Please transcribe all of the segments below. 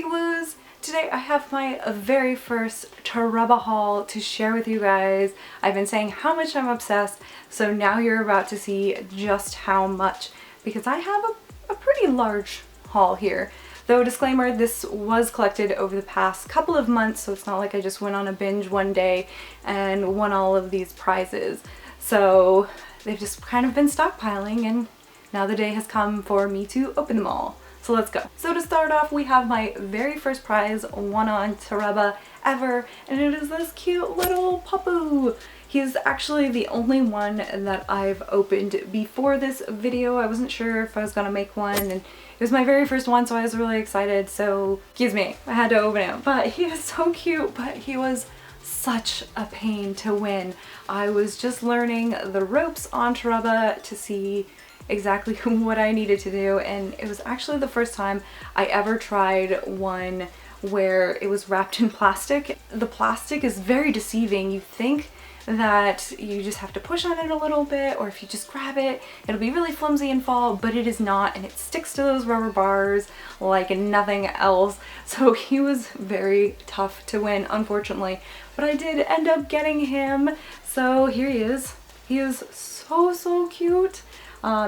Big Woos! Today I have my very first Toreba haul to share with you guys. I've been saying how much I'm obsessed, so now you're about to see just how much, because I have a pretty large haul here. Though disclaimer, this was collected over the past couple of months, so it's not like I just went on a binge one day and won all of these prizes. So they've just kind of been stockpiling, and now the day has come for me to open them all. So let's go. So to start off, we have my very first prize won on Toreba ever, and it is this cute little Papu. He's actually the only one that I've opened before this video. I wasn't sure if I was gonna make one, and it was my very first one, so I was really excited. So, excuse me, I had to open him. But he is so cute, but he was such a pain to win. I was just learning the ropes on Toreba to see exactly what I needed to do, and it was actually the first time I ever tried one where it was wrapped in plastic. The plastic is very deceiving. You think that you just have to push on it a little bit, or if you just grab it, it'll be really flimsy and fall, but it is not, and it sticks to those rubber bars like nothing else. So he was very tough to win, unfortunately, but I did end up getting him. So here he is. He is so cute.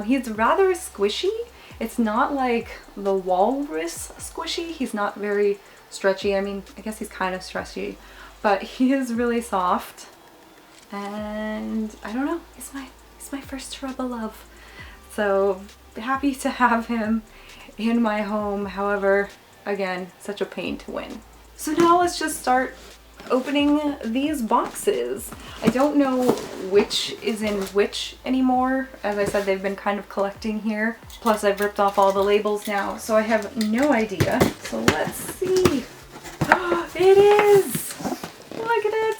He's rather squishy. It's not like the walrus squishy. He's not very stretchy. I mean, I guess he's kind of stretchy, but he is really soft. And I don't know, he's my first Toreba love. So happy to have him in my home. However, again, such a pain to win. So now let's just start opening these boxes. I don't know which is in which anymore. As I said, they've been kind of collecting here. Plus I've ripped off all the labels now, so I have no idea. So let's see. It is! Look at it!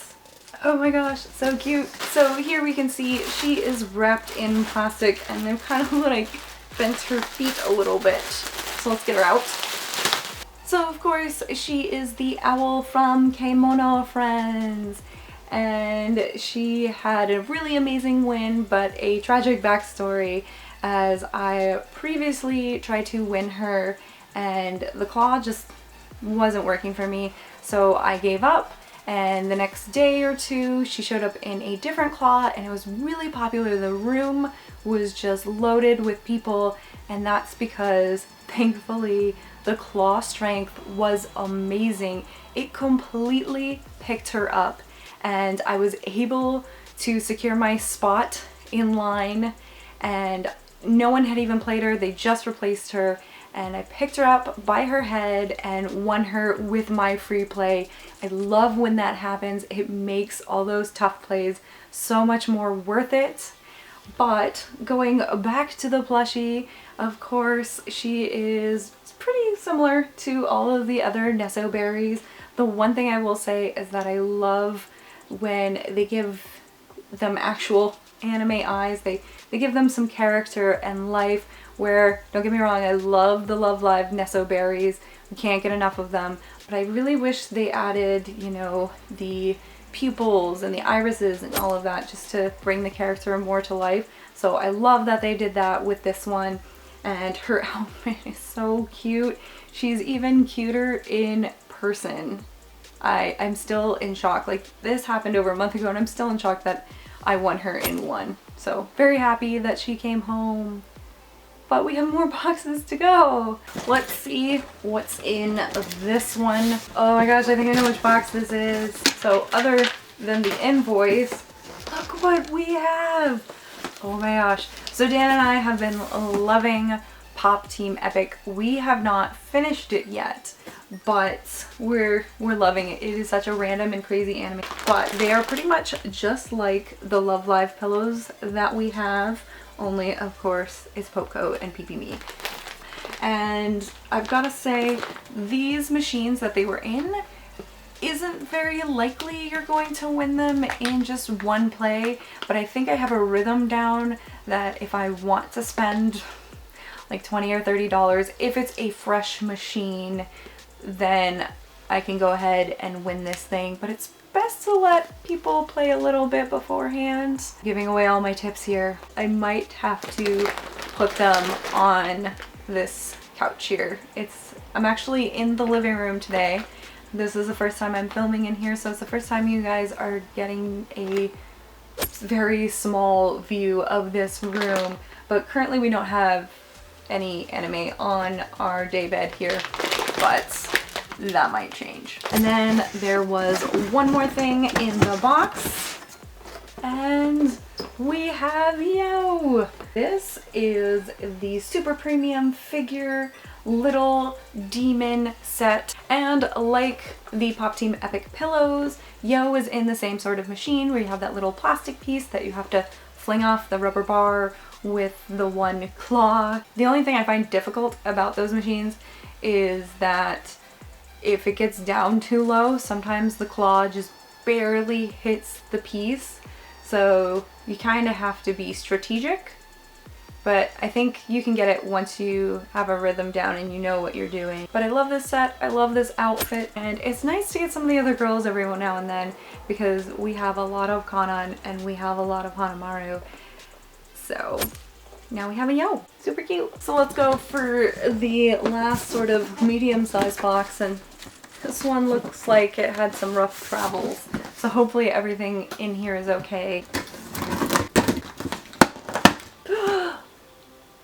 Oh my gosh, so cute. So here we can see she is wrapped in plastic, and they've kind of like bent her feet a little bit. So let's get her out. So of course she is the owl from Kemono Friends, and she had a really amazing win, but a tragic backstory, as I previously tried to win her and the claw just wasn't working for me, so I gave up. And the next day or two she showed up in a different claw, and it was really popular. The room was just loaded with people, and that's because thankfully the claw strength was amazing. It completely picked her up, and I was able to secure my spot in line, and no one had even played her. They just replaced her, and I picked her up by her head and won her with my free play. I love when that happens. It makes all those tough plays so much more worth it. But going back to the plushie, of course, she is pretty similar to all of the other Neso berries. The one thing I will say is that I love when they give them actual anime eyes. They give them some character and life, where, don't get me wrong, I love the Love Live Neso berries. We can't get enough of them, but I really wish they added, you know, the pupils and the irises and all of that, just to bring the character more to life. So I love that they did that with this one, and her outfit is so cute. She's even cuter in person. I'm still in shock. Like, this happened over a month ago, and I'm still in shock that I won her in one. So very happy that she came home. But we have more boxes to go. Let's see what's in this one. Oh my gosh, I think I know which box this is. So other than the invoice, look what we have. Oh my gosh. So Dan and I have been loving Pop Team Epic. We have not finished it yet, but we're loving it. It is such a random and crazy anime. But they are pretty much just like the Love Live pillows that we have, only of course it's Poco and PP Me. And I've got to say, these machines that they were in, isn't very likely you're going to win them in just one play, but I think I have a rhythm down that if I want to spend like $20 or $30, if it's a fresh machine, then I can go ahead and win this thing. But it's best to let people play a little bit beforehand. Giving away all my tips here. I might have to put them on this couch here. I'm actually in the living room today. This is the first time I'm filming in here, so it's the first time you guys are getting a very small view of this room. But currently we don't have any anime on our daybed here, but that might change. And then there was one more thing in the box, and we have Yo! This is the super premium figure little demon set, and like the Pop Team Epic pillows, Yo is in the same sort of machine where you have that little plastic piece that you have to fling off the rubber bar with the one claw. The only thing I find difficult about those machines is that if it gets down too low, sometimes the claw just barely hits the piece, so you kind of have to be strategic. But I think you can get it once you have a rhythm down and you know what you're doing. But I love this set, I love this outfit, and it's nice to get some of the other girls every now and then because we have a lot of Kanan and we have a lot of Hanamaru. So now we have a Yo. Super cute. So let's go for the last sort of medium-sized box, and this one looks like it had some rough travels. So hopefully everything in here is okay.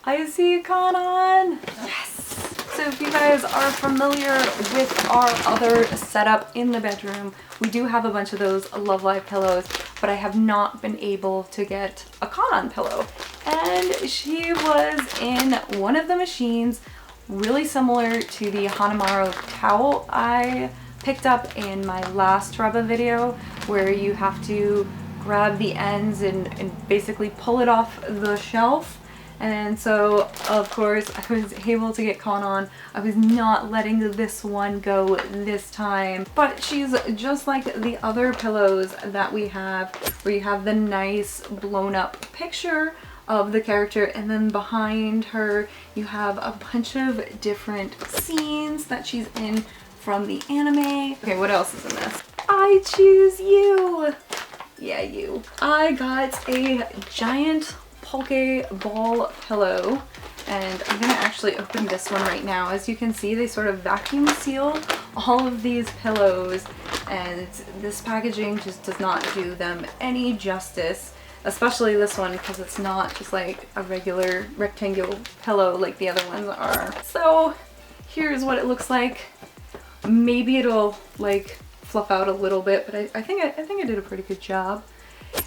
I see Kanan! Yes! So if you guys are familiar with our other setup in the bedroom, we do have a bunch of those Love Live pillows, but I have not been able to get a Kanan pillow. And she was in one of the machines, really similar to the Hanamaru towel I picked up in my last Toreba video, where you have to grab the ends and basically pull it off the shelf. And so, of course, I was able to get Kanan. I was not letting this one go this time. But she's just like the other pillows that we have, where you have the nice blown up picture of the character, and then behind her you have a bunch of different scenes that she's in from the anime. Okay, what else is in this? I choose you! Yeah, you. I got a giant poke ball pillow, and I'm gonna actually open this one right now. As you can see, they sort of vacuum seal all of these pillows, and this packaging just does not do them any justice, especially this one, because it's not just like a regular rectangular pillow like the other ones are. So here's what it looks like. Maybe it'll like fluff out a little bit, but I think I did a pretty good job.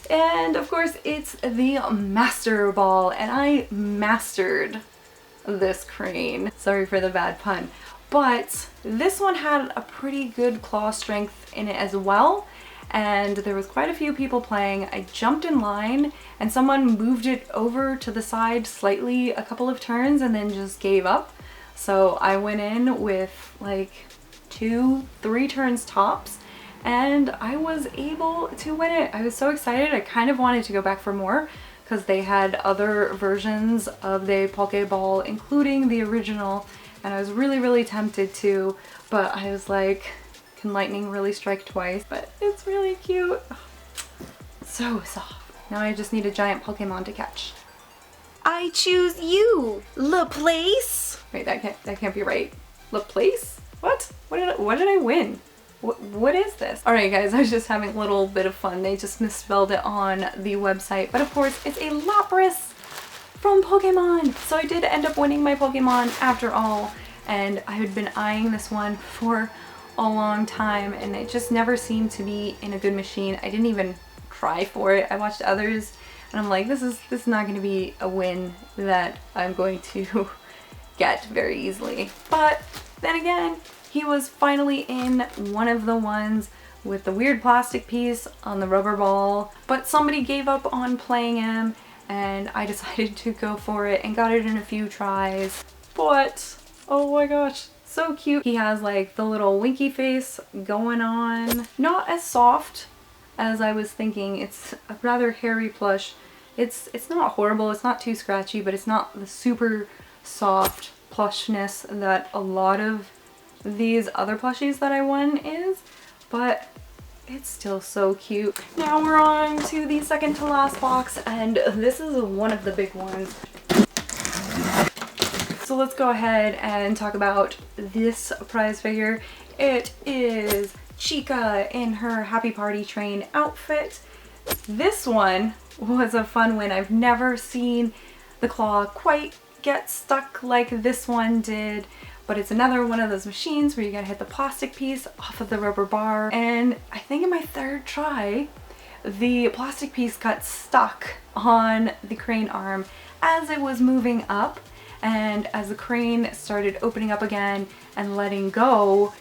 And of course it's the master ball, and I mastered this crane. Sorry for the bad pun. But this one had a pretty good claw strength in it as well, and there was quite a few people playing. I jumped in line and someone moved it over to the side slightly a couple of turns and then just gave up. So I went in with like 2-3 turns tops, and I was able to win it. I was so excited. I kind of wanted to go back for more because they had other versions of the Pokeball, including the original, and I was really tempted to, but I was like, can lightning really strike twice? But it's really cute. So soft. Now I just need a giant Pokemon to catch. I choose you, Lapras. Wait, that can't be right. Lapras? What? What did I win? What is this? Alright guys, I was just having a little bit of fun. They just misspelled it on the website. But of course, it's a Lapras from Pokemon. So I did end up winning my Pokemon after all. And I had been eyeing this one for a long time, and it just never seemed to be in a good machine. I didn't even try for it. I watched others and I'm like, this is not going to be a win that I'm going to get very easily. But then again, he was finally in one of the ones with the weird plastic piece on the rubber ball, but somebody gave up on playing him and I decided to go for it and got it in a few tries. But oh my gosh, so cute. He has like the little winky face going on. Not as soft as I was thinking. It's a rather hairy plush. It's not horrible, it's not too scratchy, but it's not the super soft plushness that a lot of these other plushies that I won is, but it's still so cute. Now we're on to the second to last box, and this is one of the big ones. So let's go ahead and talk about this prize figure. It is Chica in her Happy Party Train outfit. This one was a fun win. I've never seen the claw quite get stuck like this one did, but it's another one of those machines where you gotta hit the plastic piece off of the rubber bar. And I think in my third try, the plastic piece got stuck on the crane arm as it was moving up, and as the crane started opening up again and letting go,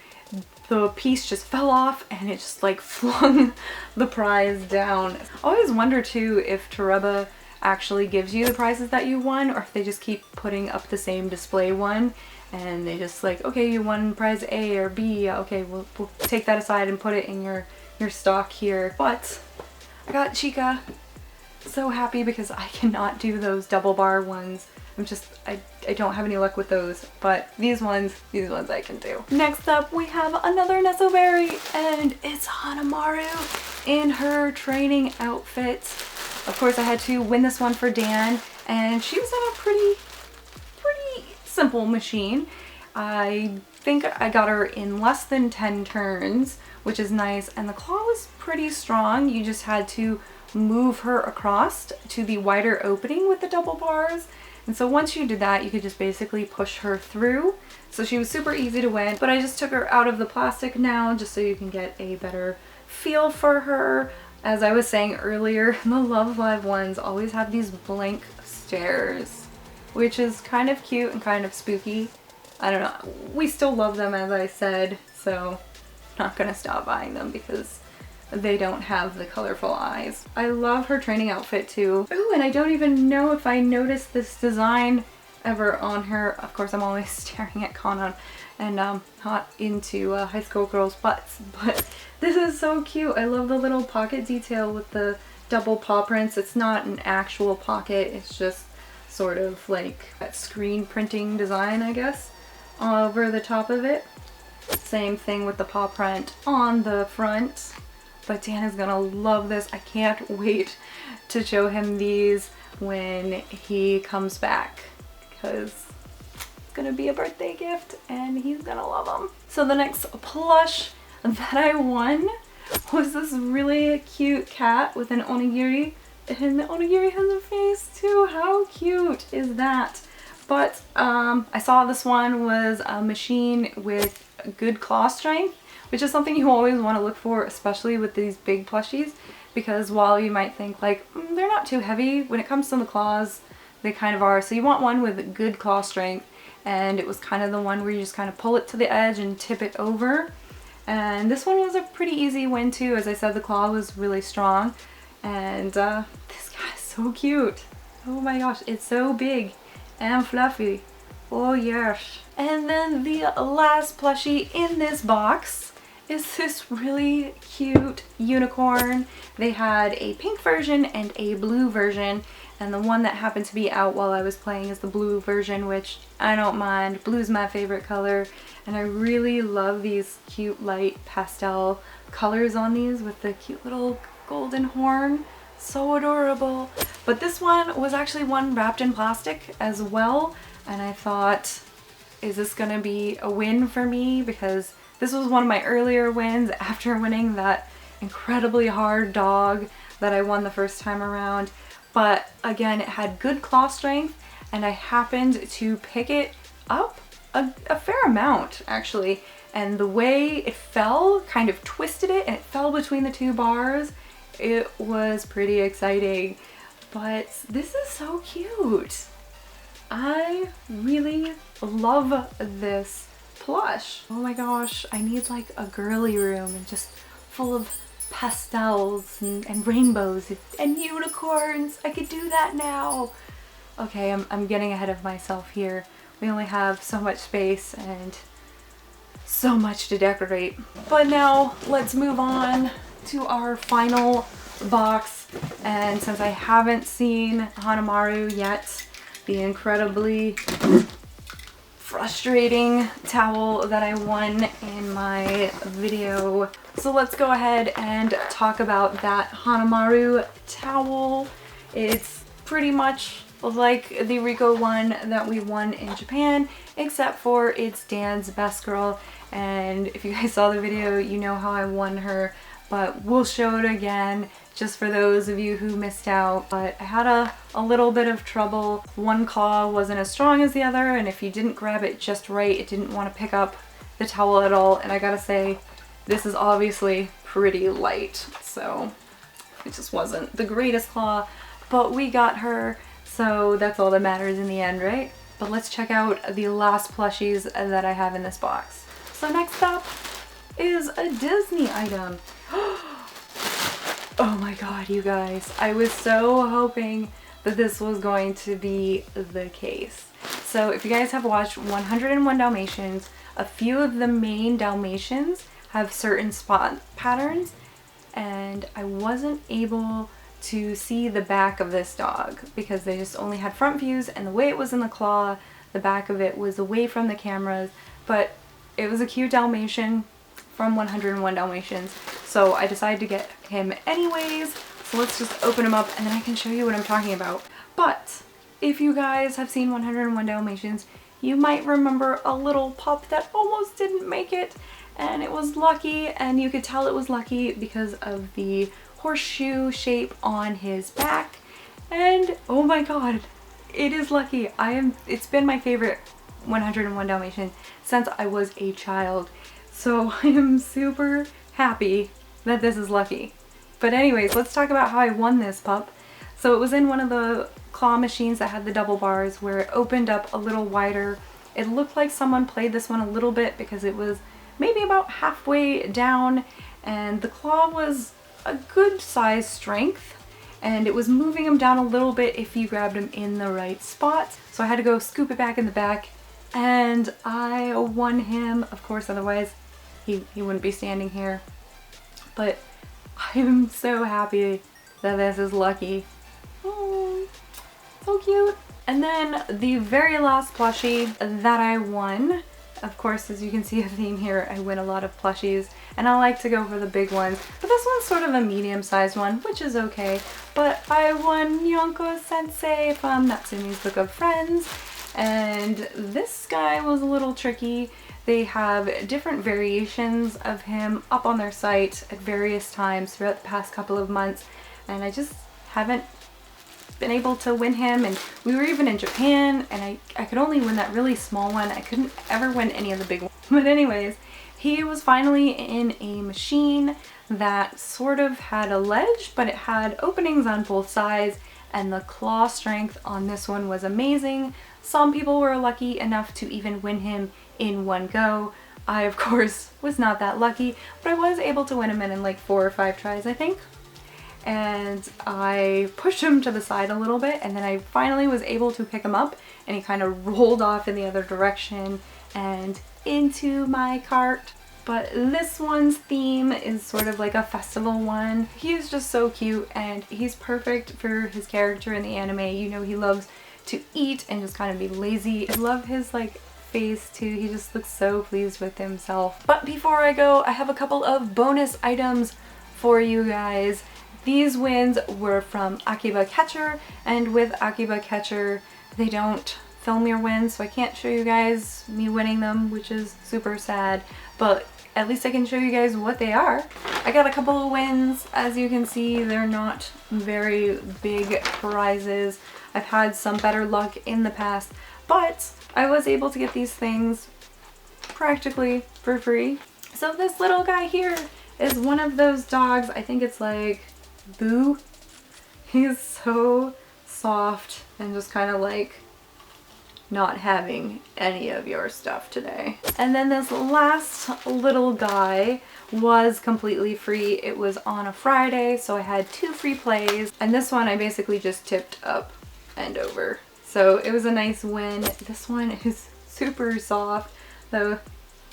the piece just fell off and it just like flung the prize down. I always wonder too if Toreba actually gives you the prizes that you won, or if they just keep putting up the same display one and they just like, okay, you won prize A or B, okay, we'll take that aside and put it in your stock here. But I got Chica. So happy because I cannot do those double bar ones. I don't have any luck with those, but these ones I can do. Next up, we have another Nesoberry, and it's Hanamaru in her training outfit. Of course, I had to win this one for Dan, and she was on a pretty simple machine. I think I got her in less than 10 turns, which is nice, and the claw was pretty strong. You just had to move her across to the wider opening with the double bars. And so once you did that, you could just basically push her through. So she was super easy to win, but I just took her out of the plastic now just so you can get a better feel for her. As I was saying earlier, the Love Live ones always have these blank stares, which is kind of cute and kind of spooky. I don't know. We still love them, as I said, so I'm not gonna stop buying them because they don't have the colorful eyes. I love her training outfit too. Oh, and I don't even know if I noticed this design ever on her. Of course, I'm always staring at Kanan and not into high school girls' butts, but this is so cute. I love the little pocket detail with the double paw prints. It's not an actual pocket, it's just sort of like that screen printing design, I guess, over the top of it. Same thing with the paw print on the front. But Dan is gonna love this. I can't wait to show him these when he comes back, because it's gonna be a birthday gift and he's gonna love them. So the next plush that I won was this really cute cat with an onigiri, and the onigiri has a face too. How cute is that? But I saw this one was a machine with good claw strength, which is something you always want to look for, especially with these big plushies, because while you might think like they're not too heavy, when it comes to the claws, they kind of are. So you want one with good claw strength, and it was kind of the one where you just kind of pull it to the edge and tip it over. And this one was a pretty easy win too. As I said, the claw was really strong, and this guy is so cute. Oh my gosh, it's so big and fluffy. Oh yes. And then the last plushie in this box is this really cute unicorn. They had a pink version and a blue version, and the one that happened to be out while I was playing is the blue version, which I don't mind. Blue's my favorite color, and I really love these cute light pastel colors on these with the cute little golden horn. So adorable. But this one was actually one wrapped in plastic as well, and I thought, is this gonna be a win for me? Because this was one of my earlier wins after winning that incredibly hard dog that I won the first time around. But again, it had good claw strength, and I happened to pick it up a fair amount actually. And the way it fell kind of twisted it, and it fell between the two bars. It was pretty exciting. But this is so cute. I really love this plush. Oh my gosh, I need like a girly room and just full of pastels and rainbows and unicorns. I could do that now. Okay, I'm getting ahead of myself here. We only have so much space and so much to decorate. But now let's move on to our final box. And since I haven't seen Hanamaru yet, the incredibly frustrating towel that I won in my video. So let's go ahead and talk about that Hanamaru towel. It's pretty much like the Rico one that we won in Japan, except for it's Dan's best girl. And if you guys saw the video, you know how I won her, but we'll show it again just for those of you who missed out. But I had a little bit of trouble. One claw wasn't as strong as the other, and if you didn't grab it just right, it didn't want to pick up the towel at all. And I gotta say, this is obviously pretty light, so it just wasn't the greatest claw, but we got her, so that's all that matters in the end, right? But let's check out the last plushies that I have in this box. So next up is a Disney item. Oh my god, you guys. I was so hoping that this was going to be the case. So if you guys have watched 101 Dalmatians, a few of the main Dalmatians have certain spot patterns, and I wasn't able to see the back of this dog because they just only had front views, and the way it was in the claw, the back of it was away from the cameras, but it was a cute Dalmatian from 101 Dalmatians, so I decided to get him anyways. So let's just open him up and then I can show you what I'm talking about. But if you guys have seen 101 Dalmatians, you might remember a little pup that almost didn't make it, and it was Lucky, and you could tell it was Lucky because of the horseshoe shape on his back. And oh my god, it is Lucky. It's been my favorite 101 Dalmatian since I was a child, so I am super happy that this is Lucky. But anyways, let's talk about how I won this pup. So it was in one of the claw machines that had the double bars where it opened up a little wider. It looked like someone played this one a little bit because it was maybe about halfway down, and the claw was a good size strength, and it was moving him down a little bit if you grabbed him in the right spot. So I had to go scoop it back in the back, and I won him. Of course, otherwise he wouldn't be standing here. But I'm so happy that this is Lucky. Oh, so cute. And then the very last plushie that I won, of course, as you can see a theme here, I win a lot of plushies, and I like to go for the big ones, but this one's sort of a medium-sized one, which is okay. But I won Nyonko Sensei from Natsumi's Book of Friends, and this guy was a little tricky. They have different variations of him up on their site at various times throughout the past couple of months, and I just haven't been able to win him. And we were even in Japan, and I could only win that really small one. I couldn't ever win any of the big ones. But anyways, he was finally in a machine that sort of had a ledge, but it had openings on both sides, and the claw strength on this one was amazing. Some people were lucky enough to even win him in one go. I, of course, was not that lucky, but I was able to win him in like 4 or 5 tries, I think. And I pushed him to the side a little bit, and then I finally was able to pick him up, and he kind of rolled off in the other direction and into my cart. But this one's theme is sort of like a festival one. He's just so cute, and he's perfect for his character in the anime. You know, he loves to eat and just kind of be lazy. I love his like face too. He just looks so pleased with himself. But before I go, I have a couple of bonus items for you guys. These wins were from Akiba Catcher, and with Akiba Catcher, they don't film your wins, so I can't show you guys me winning them, which is super sad, but at least I can show you guys what they are. I got a couple of wins. As you can see, they're not very big prizes. I've had some better luck in the past, but I was able to get these things practically for free. So this little guy here is one of those dogs. I think it's like Boo. He's so soft and just kind of like not having any of your stuff today. And then this last little guy was completely free. It was on a Friday, so I had 2 free plays, and this one I basically just tipped up and over. So it was a nice win. This one is super soft, though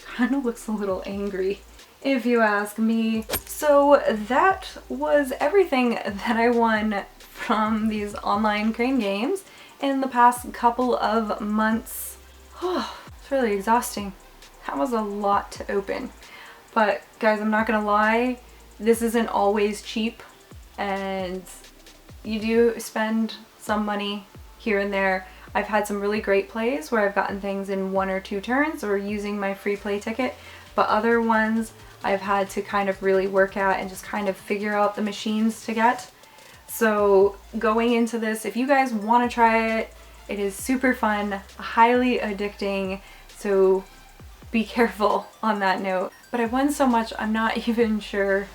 kind of looks a little angry, if you ask me. So that was everything that I won from these online crane games in the past couple of months. Oh, it's really exhausting. That was a lot to open. But guys, I'm not gonna lie, this isn't always cheap, and you do spend some money here and there. I've had some really great plays where I've gotten things in 1 or 2 turns or using my free play ticket, but other ones I've had to kind of really work at and just kind of figure out the machines to get. So going into this, if you guys want to try it, it is super fun, highly addicting, so be careful on that note. But I've won so much, I'm not even sure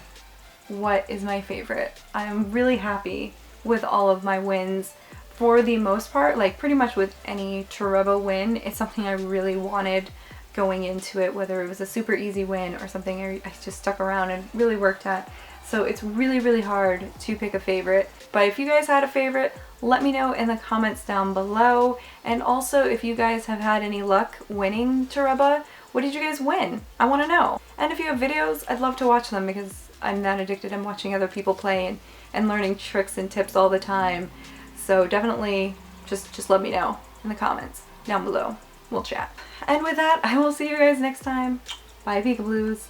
what is my favorite. I'm really happy with all of my wins. For the most part, like pretty much with any Toreba win, it's something I really wanted going into it, whether it was a super easy win or something I just stuck around and really worked at. So it's really, really hard to pick a favorite. But if you guys had a favorite, let me know in the comments down below. And also, if you guys have had any luck winning Toreba, what did you guys win? I want to know. And if you have videos, I'd love to watch them because I'm that addicted. I'm watching other people play and learning tricks and tips all the time. So definitely just let me know in the comments down below. We'll chat. And with that, I will see you guys next time. Bye, Peekabloos.